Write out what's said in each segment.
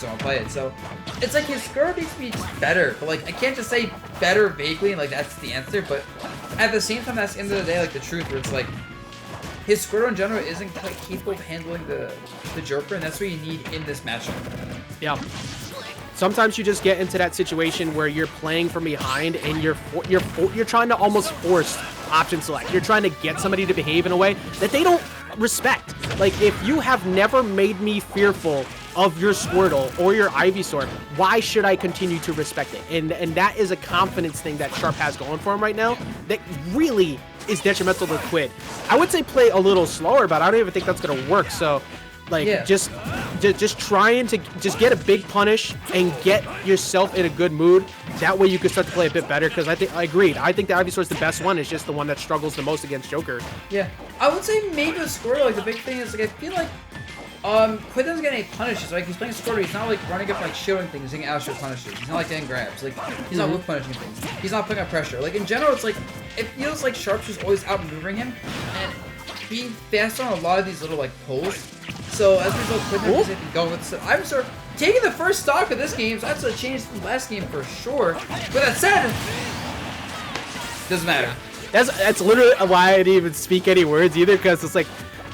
just don't want to play it. So it's like his Squirtle needs to be better, but like I can't just say better vaguely, like that's the answer. But at the same time, that's the end of the day, like the truth, where it's like his Squirtle in general isn't quite capable of handling the Joker, and that's what you need in this matchup. Yeah. Sometimes you just get into that situation where you're playing from behind and you're trying to almost force option select. You're trying to get somebody to behave in a way that they don't respect. Like, if you have never made me fearful of your Squirtle or your Ivysaur, why should I continue to respect it? And that is a confidence thing that Sharp has going for him right now that really is detrimental to Quid. I would say play a little slower, but I don't even think that's going to work. So, like, yeah. just trying to just get a big punish and get yourself in a good mood. That way you can start to play a bit better, because I agreed. I think the Ivysaur is the best one. It's just the one that struggles the most against Joker. Yeah. I would say maybe with Squirtle, like, the big thing is, like, I feel like Quid doesn't get any punishes. Like, he's playing Squirtle, he's not, like, running up, like, shielding things, he's getting out-shield punishes. He's not, like, getting grabs. Like, he's not whip punishing things. He's not putting up pressure. Like, in general, it's like, it feels like Sharp's just always outmaneuvering him, and being faster on a lot of these little, like, pulls. So, as a result, Quid never going with it. I'm sort of taking the first stock of this game, so that's a change from last game for sure. With that said, doesn't matter. That's literally why I didn't even speak any words either, because it's like,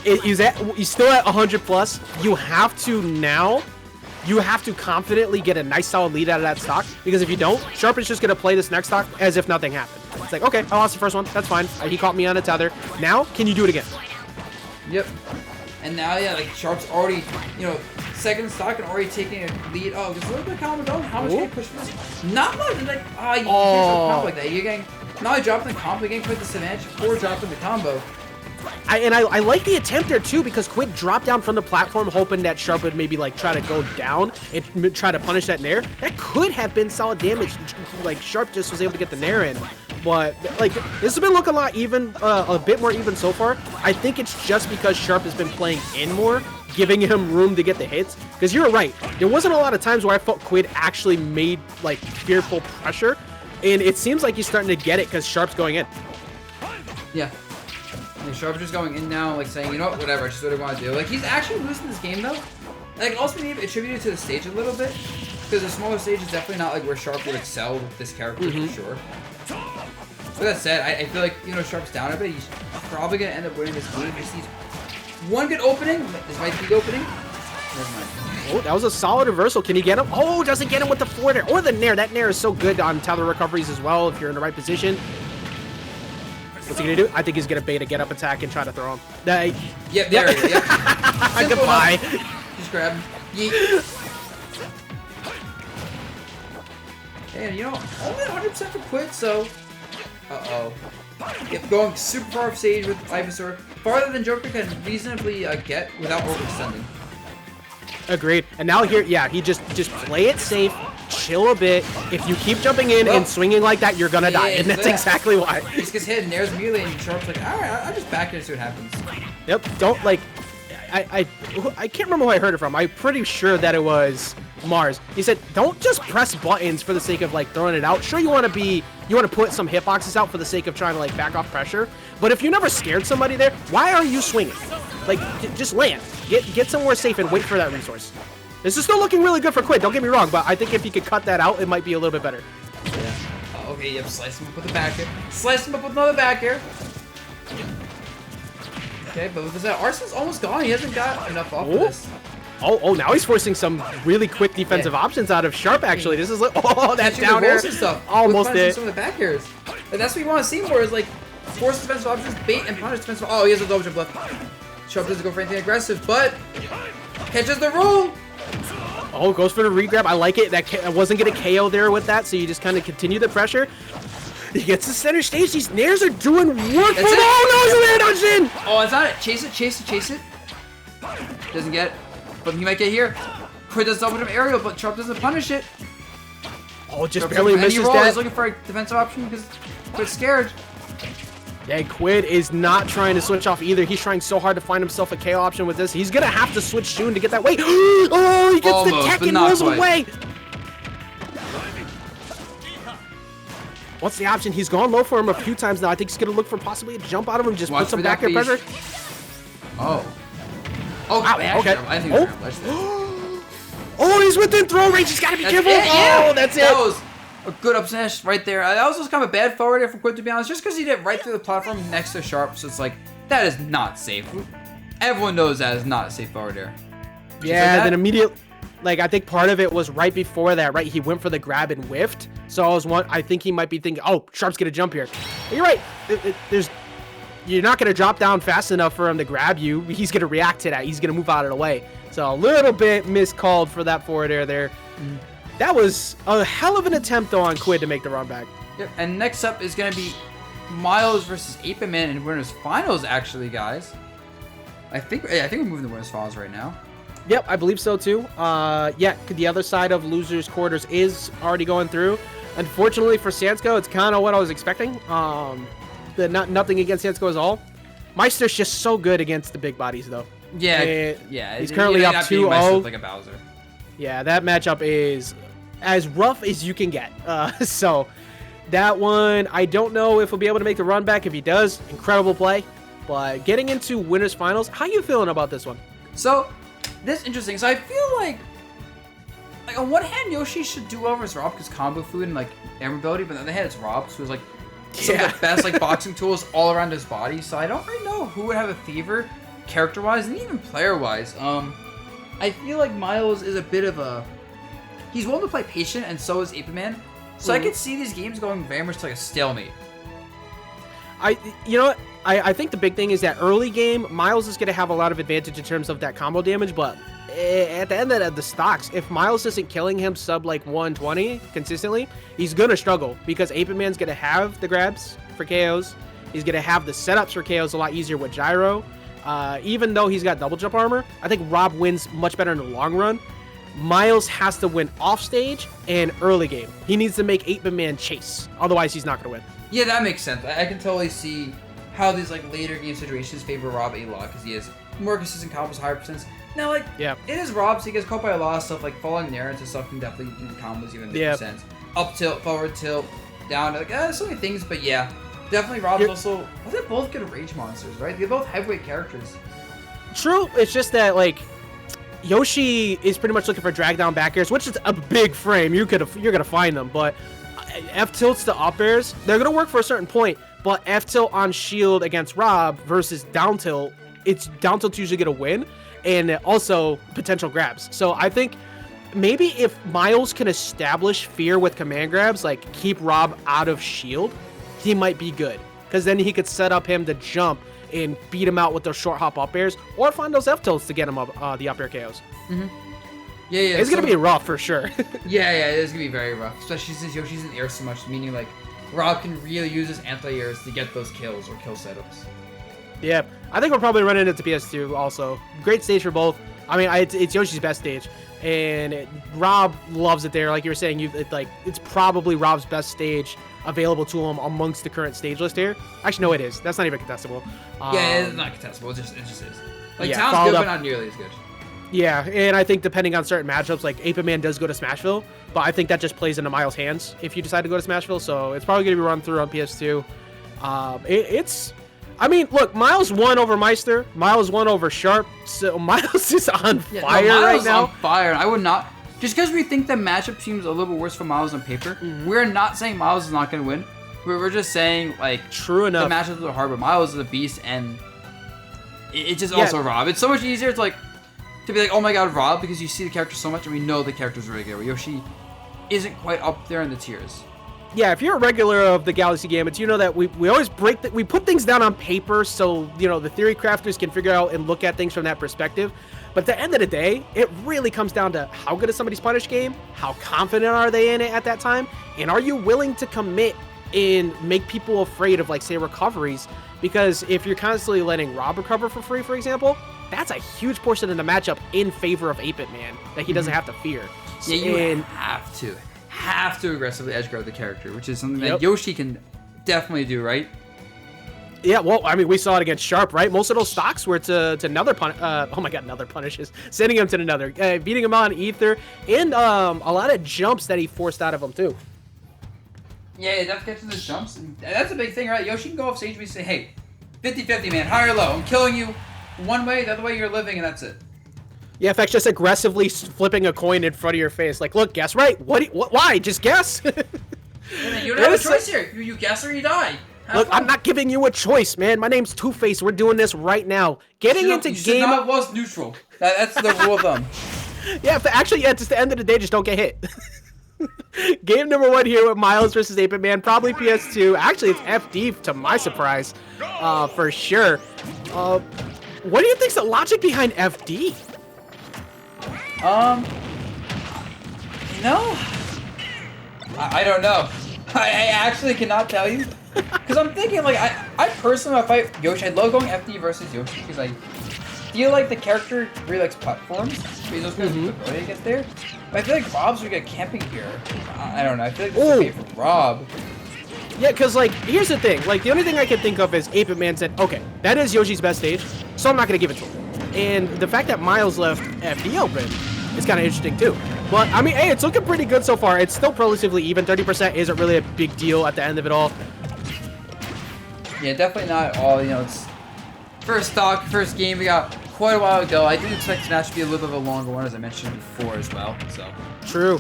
he's still at 100 plus. You have to confidently get a nice solid lead out of that stock, because if you don't, Sharp is just going to play this next stock as if nothing happened. It's like, okay, I lost the first one, that's fine. He caught me on a tether. Now, can you do it again? Yep. And now, yeah, like, Sharp's already, you know, second stock and already taking a lead. Oh, just a little bit of combo going. How much can you push this? Not much. Like, you can't drop combo like that. You're getting, not only dropping the combo, you're getting quite disadvantage or dropping the combo. I like the attempt there too, because Quid dropped down from the platform hoping that Sharp would maybe like try to go down and try to punish that nair. That could have been solid damage. Like, Sharp just was able to get the nair in. But like, this has been looking a lot even, a bit more even so far. I think it's just because Sharp has been playing in more, giving him room to get the hits. Because you're right, there wasn't a lot of times where I felt Quid actually made like fearful pressure, and it seems like he's starting to get it because Sharp's going in. Yeah. And Sharp's just going in now, like saying, you know what, whatever, it's just what I want to do. Like, he's actually losing this game though. Like, also maybe attributed to the stage a little bit, because the smaller stage is definitely not like where Sharp would excel with this character for sure. With that said, I feel like, you know, Sharp's down a bit. He's probably going to end up winning this game. He just needs one good opening. This might be the opening. Never mind. Oh, that was a solid reversal. Can he get him? Oh, doesn't get him with the forward air or the nair. That nair is so good on tether recoveries as well if you're in the right position. What's he going to do? I think he's going to bait a get-up attack and try to throw him. Yep, there he is. Yep. Goodbye. Just grab him. Yeet. And, you know, only 100% for Quid, so... Uh-oh. Yep, going super far off stage with Ivysaur. Farther than Joker can reasonably get without overextending. Agreed. And now here, yeah, he just play it safe, chill a bit. If you keep jumping in and swinging like that, you're gonna die, and that's exactly why. He just gets hit and there's melee, and Sharp's like, alright, I'll just back here and see what happens. Yep, don't, like, I can't remember who I heard it from. I'm pretty sure that it was Mars. He said, don't just press buttons for the sake of, like, throwing it out. Sure, you want to put some hitboxes out for the sake of trying to, like, back off pressure. But if you never scared somebody there, why are you swinging? Like, just land. Get somewhere safe and wait for that resource. This is still looking really good for Quid, don't get me wrong, but I think if he could cut that out, it might be a little bit better. Yeah. Okay, yep, slice him up with the back air. Slice him up with another back air. Okay, but with this, Arson's almost gone. He hasn't got enough off of this. Oh, now he's forcing some really quick defensive options out of Sharp, actually. This is like, that down air. Almost it. Some of the back airs. And that's what you want to see more, is like, force defensive options, bait and punish defensive. Oh, he has a double jump left. Sharp doesn't go for anything aggressive, but catches the roll. Oh, goes for the regrab. I like it. That wasn't going to KO there with that, so you just kind of continue the pressure. He gets to center stage. These nairs are doing work for him. Oh, no, it's a nair dodge in. Oh, it's not it. Chase it, chase it, chase it. Doesn't get it, but he might get here. Quid does double jump aerial, but Sharp doesn't punish it. Oh, just barely misses that. He's looking for a defensive option because Quid's scared. Yeah, Quid is not trying to switch off either. He's trying so hard to find himself a KO option with this. He's going to have to switch soon to get that way. Oh, he gets the tech and rolls away. What's the option? He's gone low for him a few times now. I think he's going to look for possibly a jump out of him. Just put some back air pressure. Oh. Oh, wow, okay. I think Oh, he's within throw range. He's got to be careful. Yeah. Oh, that's it. That was a good up smash right there. That was just kind of a bad forward air from Quid, to be honest, just because he did it right through the platform next to Sharp. So it's like, that is not safe. Everyone knows that is not a safe forward air. Yeah, then immediately, like, I think part of it was right before that, right? He went for the grab and whiffed. So I think he might be thinking, oh, Sharp's going to jump here. But you're right. You're not going to drop down fast enough for him to grab you. He's going to react to that. He's going to move out of the way. So a little bit miscalled for that forward air there. That was a hell of an attempt, though, on Quid to make the run back. Yep, and next up is going to be Myles versus 8bitman in winners finals, actually, guys. I think we're moving to winners finals right now. Yep, I believe so, too. Yeah, the other side of losers quarters is already going through. Unfortunately for Sansko, it's kind of what I was expecting. Nothing against Sansko at all. Meister's just so good against the big bodies, though. Yeah. He's currently up 2-0. Like a Bowser. Yeah, that matchup is as rough as you can get. So that one, I don't know if he'll be able to make the run back. If he does, incredible play. But getting into winners finals, how you feeling about this one? So this is interesting. So I feel like on one hand, Yoshi should do over his R.O.B because combo food and like air mobility, but on the other hand, it's R.O.B, so it's like some of the best like boxing tools all around his body. So I don't really know who would have a fever character-wise and even player-wise. I feel like Myles is a bit of a... He's willing to play patient, and so is 8bitman. So I could see these games going very much like a stalemate. You know what? I think the big thing is that early game, Myles is going to have a lot of advantage in terms of that combo damage, but at the end of the stocks, if Myles isn't killing him sub like 120 consistently, he's going to struggle because 8bitman's going to have the grabs for KOs. He's going to have the setups for KOs a lot easier with gyro. Even though he's got double jump armor, I think R.O.B wins much better in the long run. Myles has to win off stage and early game. He needs to make 8bitman chase. Otherwise, he's not going to win. Yeah, that makes sense. I can totally see how these like later game situations favor R.O.B a lot because he has more consistent combos, higher percents. Now, like, it is R.O.B, so he gets caught by a lot of stuff. Like falling there into stuff can definitely do the combos even make sense. Up tilt, forward tilt, down. Like, so many things, but yeah. Definitely, R.O.B's also... Well, they're both good rage monsters, right? They're both heavyweight characters. True. It's just that, like, Yoshi is pretty much looking for drag down back airs, which is a big frame. You're gonna find them, but F tilts to up airs, they're gonna work for a certain point. But F tilt on shield against R.O.B versus down tilt, it's down tilt's usually gonna win, and also potential grabs. So I think maybe if Myles can establish fear with command grabs, like keep R.O.B out of shield, he might be good, because then he could set up him to jump and beat him out with those short hop up airs, or find those F tilts to get him up the up air KOs. Yeah. It's gonna be rough for sure. yeah, it is gonna be very rough, especially since Yoshi's in air so much, meaning like R.O.B can really use his anti-airs to get those kills or kill setups. Yeah, I think we're probably running into PS2 also. Great stage for both. I mean, it's Yoshi's best stage, and R.O.B loves it there. Like you were saying, it's probably R.O.B's best stage available to him amongst the current stage list here. Actually, no, it is. That's not even contestable. Yeah, it's not contestable. It just is. Like, Town's good, but not nearly as good. Yeah, and I think depending on certain matchups, like 8bitman does go to Smashville, but I think that just plays into Myles' hands if you decide to go to Smashville, so it's probably going to be run through on PS2. I mean, look, Myles won over Meister. Myles won over Sharp, so Myles is on fire right now. On fire. I would not... Just because we think the matchup seems a little worse for Myles on paper, we're not saying Myles is not going to win. We're just saying, like, true enough. The matchups are hard, but Myles is a beast, and it's just also R.O.B. It's so much easier to, like, to be like, oh my god, R.O.B, because you see the character so much, and we know the character's really good. Where Yoshi isn't quite up there in the tiers. Yeah, if you're a regular of the Galaxy Gambits, you know that we always we put things down on paper so, you know, the theory crafters can figure out and look at things from that perspective. But at the end of the day, it really comes down to how good is somebody's punish game, how confident are they in it at that time, and are you willing to commit and make people afraid of, like, say, recoveries? Because if you're constantly letting R.O.B recover for free, for example, that's a huge portion of the matchup in favor of 8bitman that he doesn't have to fear. Yeah, you have to aggressively edge guard the character, which is something that Yoshi can definitely do, right? Yeah, well, I mean, we saw it against Sharp, right? Most of those stocks were to another oh my god, another punishes, sending him to another, beating him on ether, and a lot of jumps that he forced out of him too. Yeah, definitely catching those jumps, and that's a big thing, right? Yoshi can go off stage and say, hey, 50-50, man, high or low, I'm killing you one way, the other way you're living, and that's it. Yeah, FX just aggressively flipping a coin in front of your face. Like, look, guess right. What? Why? Just guess. You don't have a choice here. You guess or you die. Look, I'm not giving you a choice, man. My name's Two-Face. We're doing this right now. Getting into game. Not was neutral. That's the rule of thumb. Yeah, actually, yeah, just the end of the day, just don't get hit. Game number 1 here with Myles versus 8bitman. Probably PS2. Actually, it's FD to my surprise, for sure. What do you think's the logic behind FD? You know, I don't know. I actually cannot tell you. Because I'm thinking, like, I personally, if I fight Yoshi, I'd love going FD versus Yoshi, because I feel like the character really likes platforms, so he's just going to ability to get there. But I feel like Rob's really good camping here. I don't know, I feel like this is okay for Rob. Yeah, because, like, here's the thing. Like, the only thing I can think of is 8bitman said, okay, that is Yoshi's best stage, so I'm not going to give it to him. And the fact that Myles left FD open is kind of interesting, too. But, I mean, hey, it's looking pretty good so far. It's still relatively even. 30% isn't really a big deal at the end of it all. Yeah, definitely not all, you know, it's first stock, first game, we got quite a while ago. I do expect this match to be a little bit of a longer one, as I mentioned before as well, so. True.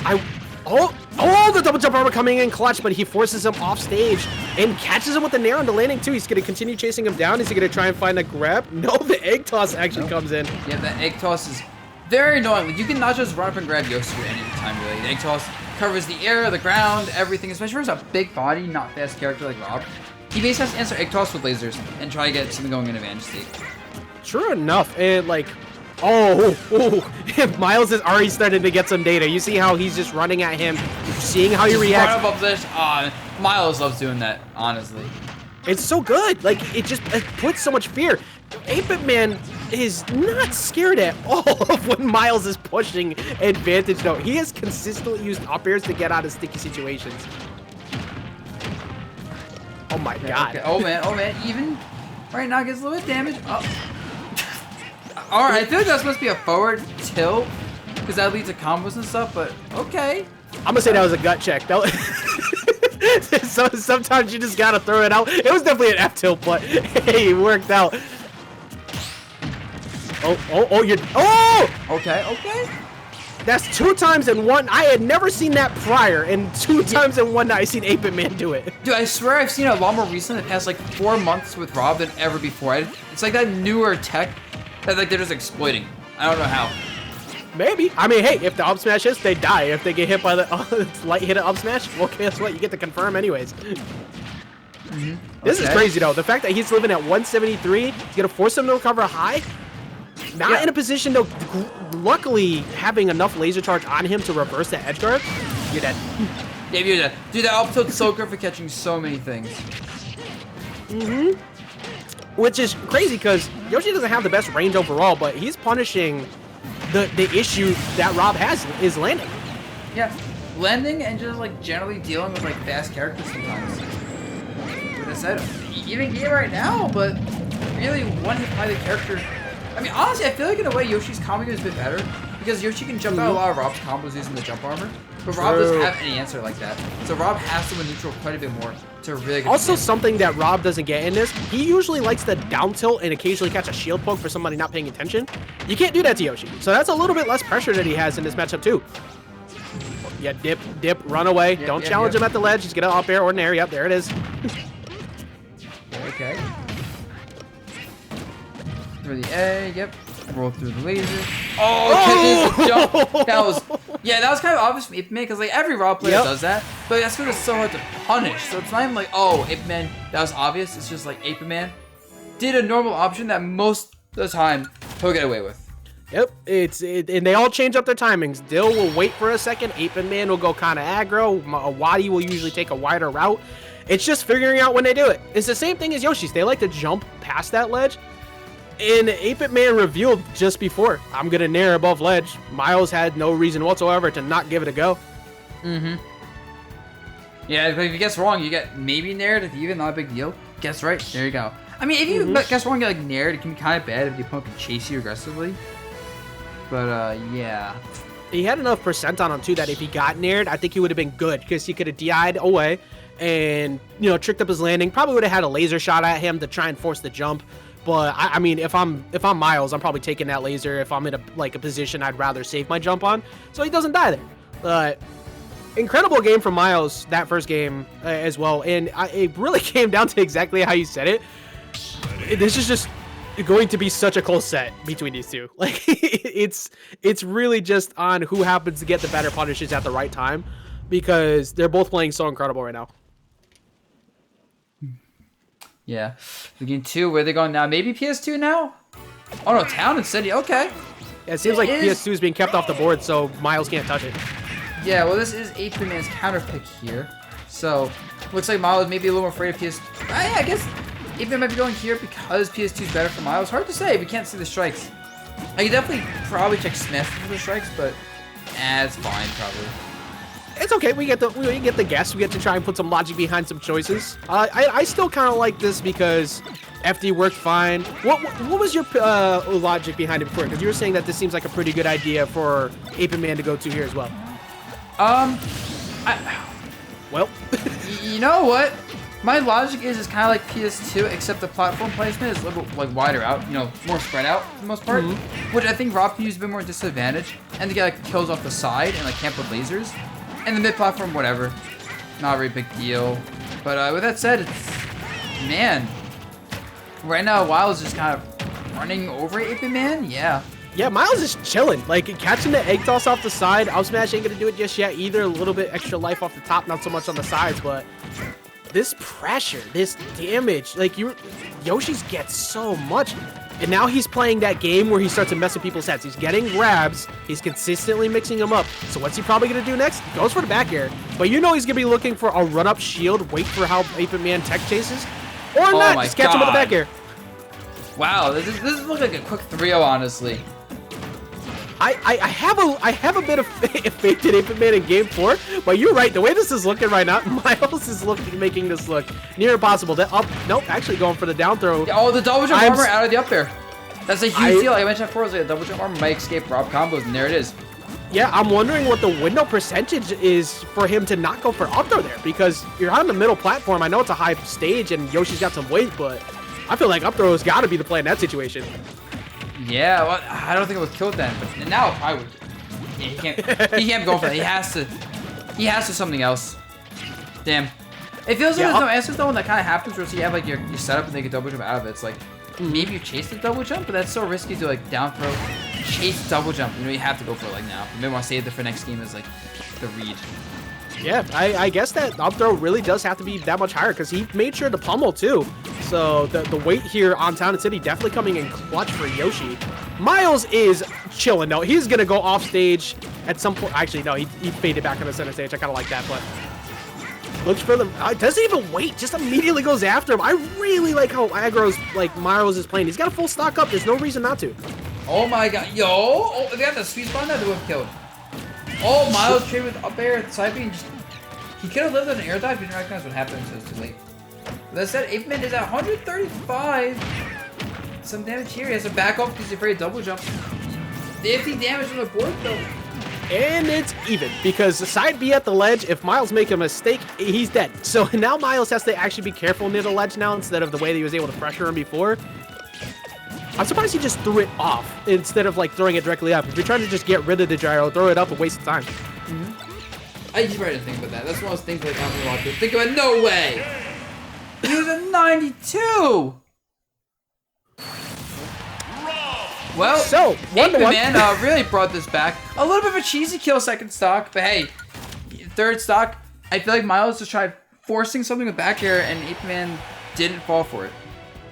The double jump armor coming in clutch, but he forces him off stage and catches him with the nair on the landing too. He's going to continue chasing him down. Is he going to try and find a grab? No, the egg toss actually comes in. Yeah, the egg toss is very annoying. Like, you can not just run up and grab Yoshi at any time, really. The egg toss covers the air, the ground, everything, especially for a big body, not fast character like Rob. He basically has to answer egg toss with lasers and try to get something going in advantage state. True enough, and like, Myles is already starting to get some data. You see how he's just running at him, seeing how he reacts. Myles loves doing that, honestly. It's so good. Like, it puts so much fear. 8bitman is not scared at all of when Myles is pushing advantage, though. He has consistently used up airs to get out of sticky situations. Oh my god. Okay. Oh man, even right now gets a little bit of damage. Oh. Alright, I feel like that's supposed to be a forward tilt, because that leads to combos and stuff, but okay. I'm gonna say that was a gut check. So sometimes you just gotta throw it out. It was definitely an F tilt, but hey, it worked out. Okay. That's 2 times in one. I had never seen that prior, and 2 times in one night I seen 8bitman do it. Dude, I swear I've seen it a lot more recently in the past like 4 months with Rob than ever before. It's like that newer tech that like they're just exploiting. I don't know how. Maybe. I mean, hey, if the up smash hits, they die. If they get hit by the light hit up smash, well, guess what? You get to confirm anyways. This is crazy though. The fact that he's living at 173, he's gonna force him to recover high. Not in a position though. Luckily, having enough laser charge on him to reverse that edge guard, you're dead. Yeah, you're dead. Dude, that up tilt's so good for catching so many things. Which is crazy because Yoshi doesn't have the best range overall, but he's punishing the issue that Rob has is landing. Yeah, landing and just like generally dealing with like fast characters sometimes. Like I said, even game right now, but really one hit by the character. I mean, honestly, I feel like in a way Yoshi's combo is a bit better because Yoshi can jump out a lot of Rob's combos using the jump armor, but Rob doesn't have any answer like that. So Rob has to win neutral quite a bit more to really get also something that Rob doesn't get in this, he usually likes to down tilt and occasionally catch a shield poke for somebody not paying attention. You can't do that to Yoshi. So that's a little bit less pressure that he has in this matchup too. Yeah, dip, run away. Don't challenge him at the ledge. He's gonna up air ordinary. Yep, there it is. Okay. Through the A, yep. Roll through the laser. Oh, jump. That was kind of obvious for 8bitman because like every Rob player does that, but that's because it's so hard to punish. So it's not even like, oh, 8bitman, that was obvious. It's just like 8bitman did a normal option that most of the time he'll get away with. Yep, and they all change up their timings. Dill will wait for a second. 8bitman will go kind of aggro. Wadi will usually take a wider route. It's just figuring out when they do it. It's the same thing as Yoshi's. They like to jump past that ledge. And 8bitman revealed just before, I'm going to nair above ledge. Myles had no reason whatsoever to not give it a go. Yeah, but if you guess wrong, you get maybe naired. If you even not a big deal, guess right. There you go. I mean, if you guess wrong, you get like naired. It can be kind of bad if the opponent can chase you aggressively. But, yeah. He had enough percent on him, too, that if he got naired, I think he would have been good. Because he could have DI'd away and, you know, tricked up his landing. Probably would have had a laser shot at him to try and force the jump. But I mean, if I'm Myles, I'm probably taking that laser. If I'm in a position I'd rather save my jump on, so he doesn't die there. Incredible game from Myles that first game as well, and it really came down to exactly how you said it. This is just going to be such a close set between these two. Like it's really just on who happens to get the better punishes at the right time, because they're both playing so incredible right now. Yeah. The game 2, where are they going now? Maybe PS2 now? Oh no, Town and City. Okay. Yeah, it seems like PS2 is being kept off the board, so Myles can't touch it. Yeah, well, this is 8bitman's counter pick here. So, looks like Myles may be a little more afraid of PS2. I guess 8bitman might be going here because PS2 is better for Myles. Hard to say. We can't see the strikes. I could definitely probably check Smith for the strikes, but it's fine, probably. It's okay. We get the guess. We get to try and put some logic behind some choices. I still kind of like this because FD worked fine. What was your logic behind it before? Because you were saying that this seems like a pretty good idea for 8bitman to go to here as well. Well, you know what? My logic is kind of like PS2, except the platform placement is a little like wider out, you know, more spread out for the most part, which I think R.O.B can use a bit more disadvantage, and to get like kills off the side and like camp with lasers. And the mid-platform, whatever. Not a very big deal. But with that said, man. Right now, Myles is just kind of running over 8bitman. Yeah. Yeah, Myles is chilling. Like, catching the egg toss off the side. Up smash ain't going to do it just yet either. A little bit extra life off the top, not so much on the sides. But this pressure, this damage, like, Yoshi's gets so much. And now he's playing that game where he starts to mess with people's heads. He's getting grabs. He's consistently mixing them up. So what's he probably going to do next? He goes for the back air. But you know he's going to be looking for a run-up shield, wait for how 8bitman tech chases. Or not, just catch him with the back air. Wow, this looks like a quick 3-0, honestly. I have a bit of faith in 8bitman in game 4, but you're right. The way this is looking right now, Myles is making this look near impossible. Nope, actually going for the down throw. Yeah, oh, the double jump armor out of the up air. That's a huge deal. Like I mentioned before, like a double jump armor might escape R.O.B combos, and there it is. Yeah, I'm wondering what the window percentage is for him to not go for up throw there, because you're on the middle platform. I know it's a high stage, and Yoshi's got some weight, but I feel like up throw has got to be the play in that situation. Yeah, well, I don't think it was killed then, but now it probably would. Yeah, he can't go for that. He has to something else. Damn. It feels like there's no answers though when that kind of happens, where you have like your setup and they get double jump out of it. It's like maybe you chase the double jump, but that's so risky to like down throw, chase double jump. You know, you have to go for it like now. You may want to save it for next game as like the read. Yeah, I guess that up throw really does have to be that much higher because he made sure to pummel too. So the weight here on Town and City definitely coming in clutch for Yoshi. Myles is chilling. No, he's going to go off stage at some point. Actually, no, he faded back on the center stage. I kind of like that, but looks for them. Doesn't even wait. Just immediately goes after him. I really like how aggro's like Myles is playing. He's got a full stock up. There's no reason not to. Oh my god. Yo. Oh, they got the sweet spot now to have killed. Oh, Myles traded with up air at the side beam. He could have lived on an air dive, but didn't recognize what happened, so it's too late. That said, 8bitman is at 135. Some damage here. He has to back off because he's afraid of double jump. 50 damage on the board, though. And it's even, because the side B at the ledge, if Myles makes a mistake, he's dead. So now Myles has to actually be careful near the ledge now instead of the way that he was able to pressure him before. I'm surprised he just threw it off instead of like throwing it directly up. If you're trying to just get rid of the gyro, throw it up, a waste of time. I just tried to think about that. That's one of those things like I'm gonna think about. No way! He was a 92! Well, so 8bitman really brought this back. A little bit of a cheesy kill second stock, but hey, third stock, I feel like Myles just tried forcing something with back air and 8bitman didn't fall for it.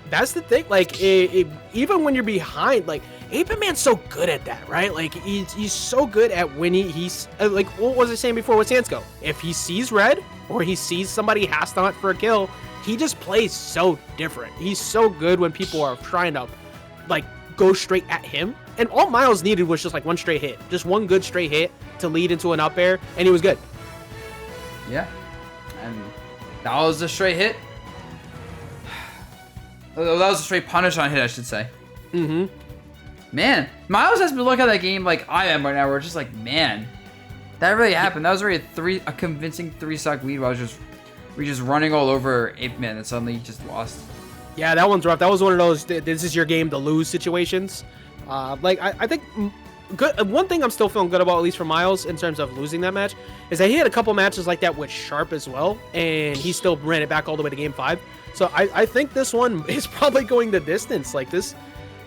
That's the thing, like, even when you're behind, like, 8bitman's so good at that, right? Like, he's so good at when he's, like, what was I saying before with Sansko? If he sees red, or he sees somebody has to hunt for a kill, he just plays so different. He's so good when people are trying to, like, go straight at him. And all Myles needed was just, like, one straight hit. Just one good straight hit to lead into an up air, and he was good. Yeah. And that was a straight hit. That was a straight punish on hit, I should say. Man, Myles has been looking at that game like I am right now. We're just like, man, that really happened. That was already a convincing 3-stock lead while we're just running all over 8bitman and suddenly just lost. Yeah, that one's rough. That was one of those, this is your game to lose situations. I think good. One thing I'm still feeling good about, at least for Myles, in terms of losing that match, is that he had a couple matches like that with Sharp as well, and he still ran it back all the way to Game 5. So I think this one is probably going the distance. Like, this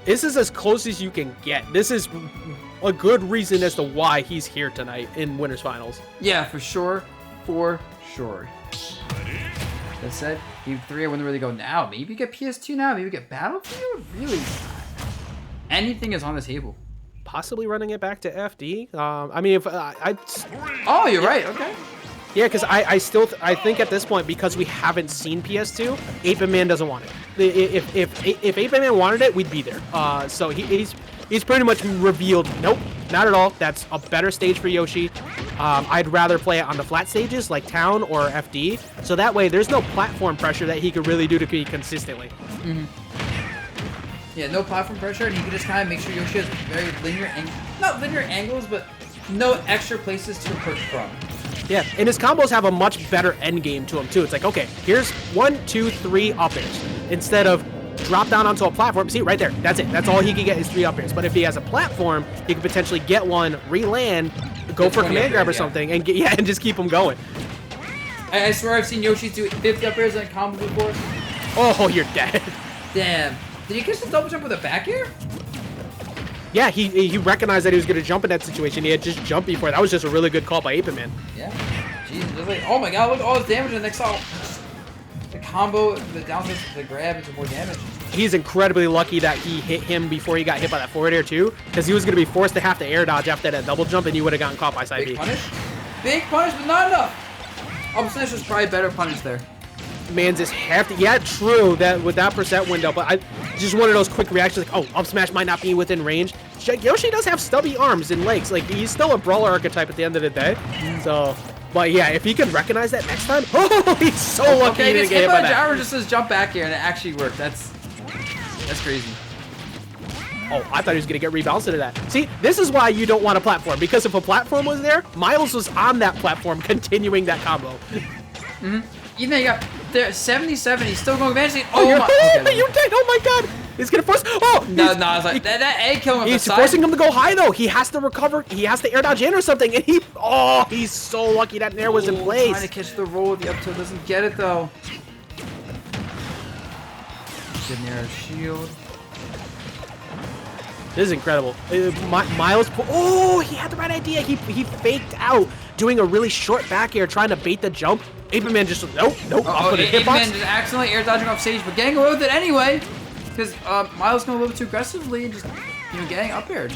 is as close as you can get. This is a good reason as to why he's here tonight in Winners Finals. Yeah, for sure. For sure. That said, Game 3, I wonder where they go now. Maybe get PS2 now. Maybe get Battlefield. Really, anything is on the table. Possibly running it back to FD. I mean, if Oh, you're right. Okay. Yeah, because I think at this point, because we haven't seen PS2, 8bitman doesn't want it. If 8bitman wanted it, we'd be there. So he's pretty much revealed, nope, not at all. That's a better stage for Yoshi. I'd rather play it on the flat stages like Town or FD. So that way, there's no platform pressure that he could really do to be consistently. Mm-hmm. Yeah, no platform pressure, and he can just kind of make sure Yoshi has very linear, not linear angles, but no extra places to approach from. Yeah, and his combos have a much better end game to him too. It's like, okay, here's 1, 2, 3 up airs instead of drop down onto a platform. See, right there, that's it. That's all he can get is 3 up airs. But if he has a platform, he can potentially get one, re-land, go for a command grab or something, and get, and just keep him going. I swear I've seen Yoshi do 50 up airs in a combo before. Oh, you're dead. Damn. Did he catch the double jump with a back air? Yeah, he recognized that he was going to jump in that situation. He had just jumped before. That was just a really good call by 8bitman. Yeah. Jeez, like, oh my god, look at all this damage in the next all. The combo, the down the grab into more damage. He's incredibly lucky that he hit him before he got hit by that forward air too, because he was going to be forced to have to air dodge after that double jump, and you would have gotten caught by side B. Big punish? Big punish, but not enough. Up smash was probably better punish there. Man's is hefty. Yeah, true, that with that percent window, but just one of those quick reactions like, oh, up smash might not be within range. Yoshi does have stubby arms and legs. Like, he's still a brawler archetype at the end of the day. So, but yeah, if he could recognize that next time, oh, he's so lucky he didn't get hit by that. Gyro just says jump back here, and it actually worked. That's crazy. Oh, I thought he was going to get rebounced into that. See, this is why you don't want a platform, because if a platform was there, Myles was on that platform continuing that combo. Mm-hmm. Even though you got there 77, he's still going advancing. Oh, you're dead. Oh my god. He's going to force. Oh, no, I was like, that egg kill him. He's forcing him to go high, though. He has to recover. He has to air dodge in or something. And he's so lucky that nair was in place. Trying to catch the roll with the up tilt. Doesn't get it, though. Good nair shield. This is incredible. Myles, oh, he had the right idea. He faked out doing a really short back air, trying to bait the jump. 8bitman just, nope, I'll put a hitbox. 8bitman just accidentally air dodging off stage, but getting away with it anyway. Because Myles going a little bit too aggressively and just, getting up aired.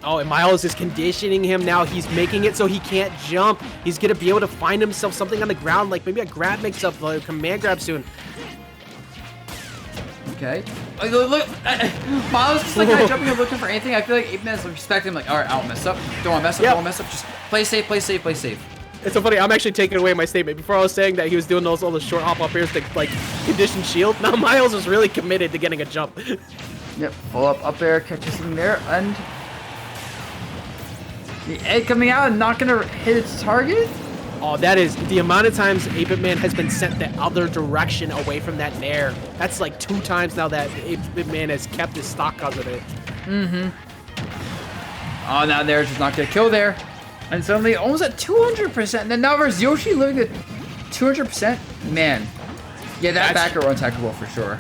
Oh, and Myles is conditioning him now. He's making it so he can't jump. He's going to be able to find himself something on the ground, like maybe a grab mix-up, like a command grab soon. Okay. Look, Myles just like jumping and looking for anything. I feel like 8bitman is respecting him, like, all right, I won't mess up. Don't want to mess up, don't want to mess up. Just play safe, play safe, play safe. It's so funny, I'm actually taking away my statement. Before I was saying that he was doing all those short hop up airs to, like, condition shield. Now Myles is really committed to getting a jump. Yep, pull up air, catches him there, and the egg coming out and not gonna hit its target? Oh, that is the amount of times 8bitman has been sent the other direction away from that nair. That's like 2 times now that 8bitman has kept his stock because of it. Mm-hmm. Oh, now there's just not gonna kill there. And suddenly almost at 200%. And then now versus Yoshi living at 200%. Man. Yeah, that backer unattackable for sure.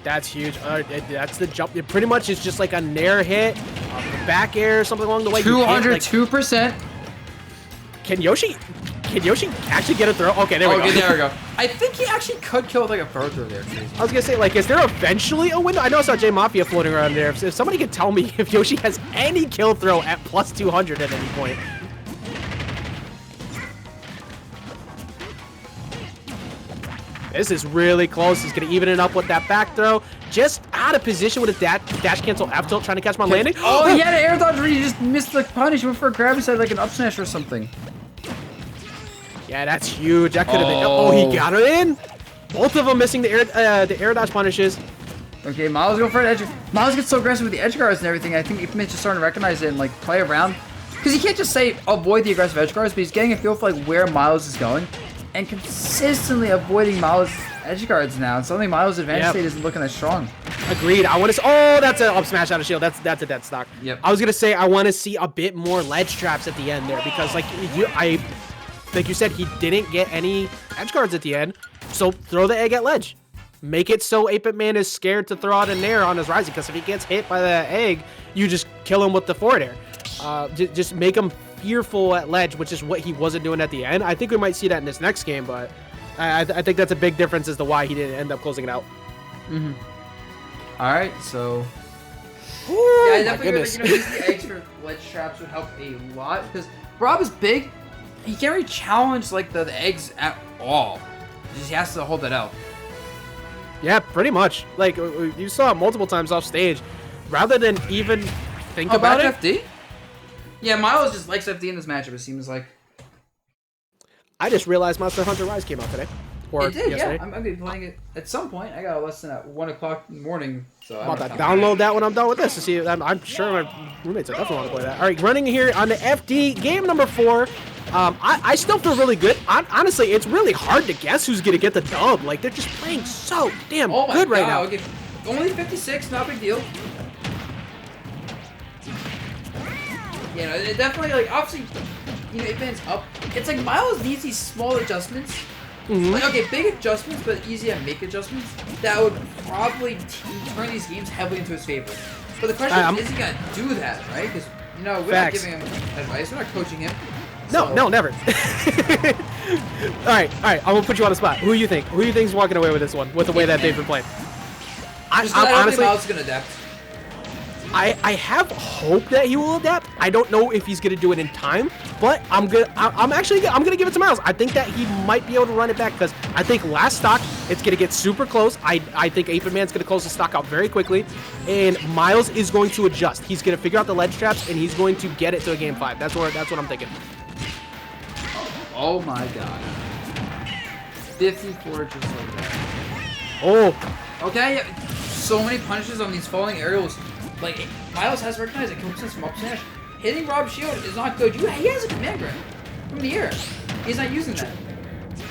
That's huge. That's the jump. It pretty much is just like a nair hit, back air, something along the way. 202%. Can Yoshi actually get a throw? Okay, there we go. Okay, there we go. I think he actually could kill with like a throw through there. I was gonna say, like, is there eventually a window? I know I saw J Mafia floating around there. If somebody could tell me if Yoshi has any kill throw at plus 200 at any point. This is really close. He's going to even it up with that back throw. Just out of position with a dash cancel F tilt, trying to catch my landing. Oh, he had an air dodge where he just missed the punish. Went for a grab inside like an up smash or something. Yeah, that's huge. That could have been. Oh, he got it in. Both of them missing the air dodge punishes. Okay, Myles going for an edge. Myles gets so aggressive with the edge guards and everything. I think 8bitman's just starting to recognize it and like play around. Because he can't just say avoid the aggressive edge guards, but he's getting a feel for like where Myles is going. and consistently avoiding Myles' edge guards now. Suddenly Myles' advantage state isn't looking as strong. Agreed. I want to. Oh, that's an up smash out of shield. That's a dead stock. Yep. I was gonna say I want to see a bit more ledge traps at the end there because like you said, he didn't get any edge guards at the end. So throw the egg at ledge. Make it so 8bitman is scared to throw out an air on his rising because if he gets hit by the egg, you just kill him with the forward air. Just make him fearful at ledge, which is what he wasn't doing at the end. I think we might see that in this next game, but I think that's a big difference as to why he didn't end up closing it out. Mm-hmm. All right, so Ooh, yeah, I my definitely goodness. using the eggs for ledge traps would help a lot because R.O.B is big. He can't really challenge like the eggs at all. He has to hold that out. Yeah, pretty much. Like you saw it multiple times off stage, rather than even think about it. FD? Yeah, Myles just likes FD in this matchup. It seems like. I just realized Monster Hunter Rise came out today. Or it did, yesterday. yeah. I'm gonna be playing it at some point. I got a lesson at 1 o'clock in the morning, so I'm about to download that when I'm done with this to see. I'm sure my roommates will definitely want to play that. All right, running here on the FD game number 4. I still feel really good. Honestly, it's really hard to guess who's gonna get the dub. Like they're just playing so damn good right now. Okay. Only 56, not a big deal. You know, it definitely like obviously, you know, 8bitman's up. It's like Myles needs these small adjustments. Like, okay, big adjustments, but easy to make adjustments that would probably turn these games heavily into his favor. But the question is he gonna do that, right? Because you know we're not giving him advice, we're not coaching him. So. No, never. all right, I'm gonna put you on the spot. Who do you think? Who do you think's walking away with this one? With the way that they've been playing? I don't think Myles is gonna adapt. I have hope that he will adapt. I don't know if he's gonna do it in time, but I'm gonna give it to Myles. I think that he might be able to run it back because I think last stock it's gonna get super close. I think 8bitman's gonna close the stock out very quickly, and Myles is going to adjust. He's gonna figure out the ledge traps and he's going to get it to a game 5. That's what I'm thinking. Oh my god. 54 just like that. Oh. Okay, so many punishes on these falling aerials. Like, Myles has recognized it comes from up smash. Hitting R.O.B's shield is not good. He has a command grab from the air. He's not using that.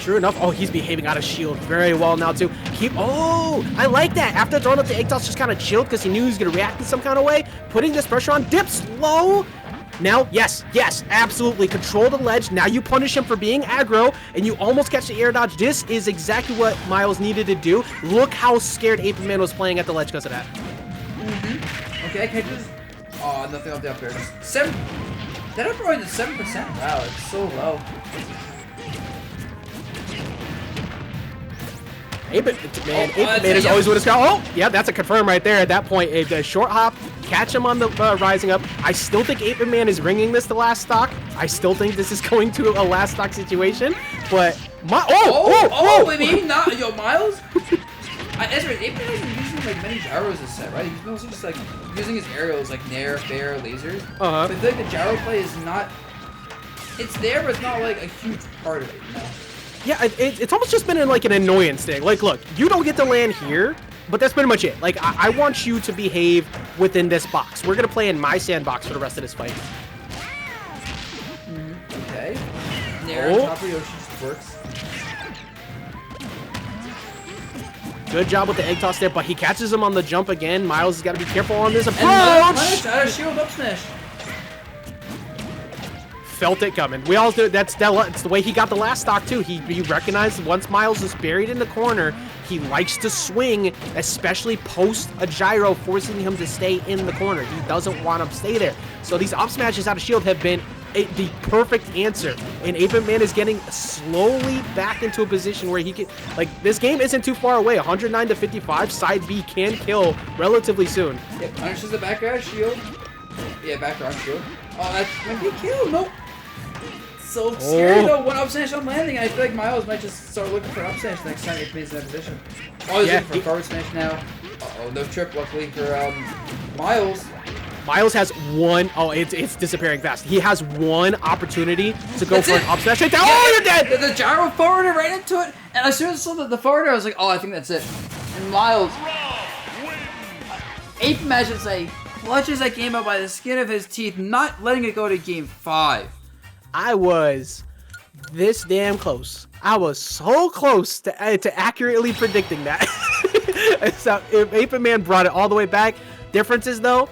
True enough. Oh, he's behaving out of shield very well now, too. Oh, I like that. After throwing up the egg toss, just kind of chilled because he knew he was going to react in some kind of way. Putting this pressure on, dips low. Now, yes, absolutely. Control the ledge. Now you punish him for being aggro, and you almost catch the air dodge. This is exactly what Myles needed to do. Look how scared 8bitman was playing at the ledge because of that. Okay, catches. Oh, nothing off the up air. 7. That up air is 7%. Wow, it's so low. 8bitman is always with his guy. Oh, yeah, that's a confirm right there. At that point, a short hop, catch him on the rising up. I still think 8bitman is ringing this to last stock. I still think this is going to a last stock situation. But maybe not. Yo, Myles. That's right. 8bitman hasn't using like many gyros this set, right? He's mostly just like using his aerials like nair, fair, lasers. But I feel like the gyro play is not. It's there, but it's not like a huge part of it. You know? Yeah, it's almost just been like an annoyance thing. Like, look, you don't get to land here, but that's pretty much it. Like, I want you to behave within this box. We're gonna play in my sandbox for the rest of this fight. Okay. Nair on top of Yoshi works. Good job with the egg toss there, but he catches him on the jump again. Myles has got to be careful on this approach. And punish out of shield up smash. Felt it coming. We all do. It's the way he got the last stock too. He recognized once Myles is buried in the corner, he likes to swing, especially post a gyro, forcing him to stay in the corner. He doesn't want him to stay there. So these up smashes out of shield have been the perfect answer, and 8bitman is getting slowly back into a position where he can, like, this game isn't too far away. 109 to 55, side B can kill relatively soon. Yeah, punishes the back air shield. Yeah, back air shield. Oh, that's might be a kill. Nope. So scary though. One up smash on landing, and I feel like Myles might just start looking for an up smash next time he plays in that position. Oh, he's looking for forward smash now. Uh-oh, no trip luckily for Myles. Myles has one. Oh, it's disappearing fast. He has one opportunity to go for an up smash. Yeah, oh, you're dead! The gyro forwarder right into it, and as soon as I saw the forwarder, I was like, oh, I think that's it. And Myles, 8bitman should say, clutches that game out by the skin of his teeth, not letting it go to game 5. I was this damn close I was so close to accurately predicting that. So if 8bitman brought it all the way back. Differences though,